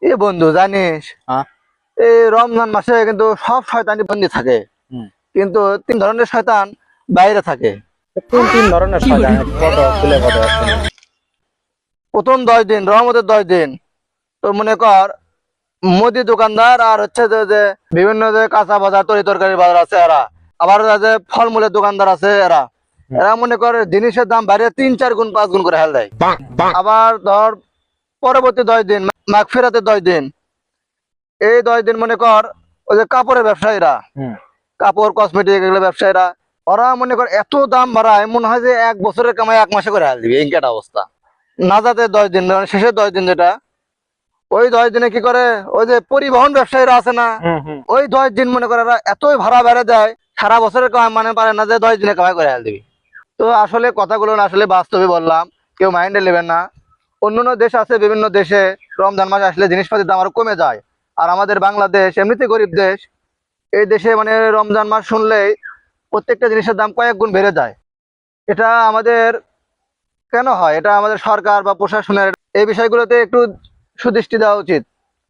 এ বন্ধু জানিস, হ্যাঁ। এই রমজান মাসে কিন্তু সব শয়তানি বন্দি থাকে, হুম। কিন্তু তিন ধরনের শয়তান বাইরে থাকে। কোন তিন ধরনের শয়তান একটু কত খুলে কত শুনি। প্রথম 10 দিন রহমতের 10 দিন, তো মনে কর মুদি দোকানদার আর হচ্ছে যে বিভিন্ন যে কাঁচা বাজার তরি তরকারি বাজার আছে এরা, আবার যে ফলমূলের দোকানদার আছে এরা হুম। এরা মনে করে জিনিসের দাম বাইরে 3-4 গুণ 5 গুণ করে হেল দেয়। আবার ধর পরবর্তী 10 দিন মাগফিরাতের 10 দিন, এই 10 দিন মনে কর ওই যে কাপড়ের ব্যবসায়ীরা, হুম। কাপড় কসমেটিক এগুলো ব্যবসায়ীরা, ওরা মনে কর এত দাম বাড়ায় মনে হয় যে 1 বছরের কামাই 1 মাসে করে হেল দিবে, এই একটা অবস্থা। নাজাতের 10 দিন মানে শেষের 10 দিন যেটা, ওই 10 দিনে কি করে ওই যে পরিবহন ব্যবসায়ীরা আছে না, হুম। হুম। ওই 10 দিন মনে করে এরা এতই ভাড়া বেড়ে দেয়, সারা বছরের কামাই মানে পারে না যে 10 দিনে কামাই করে হেল দিবি। তো আসলে কথাগুলো না আসলে বাস্তবে বললাম, কেউ মাইন্ডে নেবেন না। অন্যান্য দেশ আছে, বিভিন্ন দেশে রমজান মাস আসলে জিনিসপাতির দাম আরো কমে যায়। আর আমাদের বাংলাদেশ এমনিতে গরিব দেশ, এই দেশে মানে রমজান মাস শুনলেই প্রত্যেকটা জিনিসের দাম কয়েক গুণ বেড়ে যায়। এটা আমাদের কেন হয়? এটা আমাদের সরকার বা প্রশাসনের এই বিষয়গুলোতে একটু সুদৃষ্টি দেওয়া উচিত।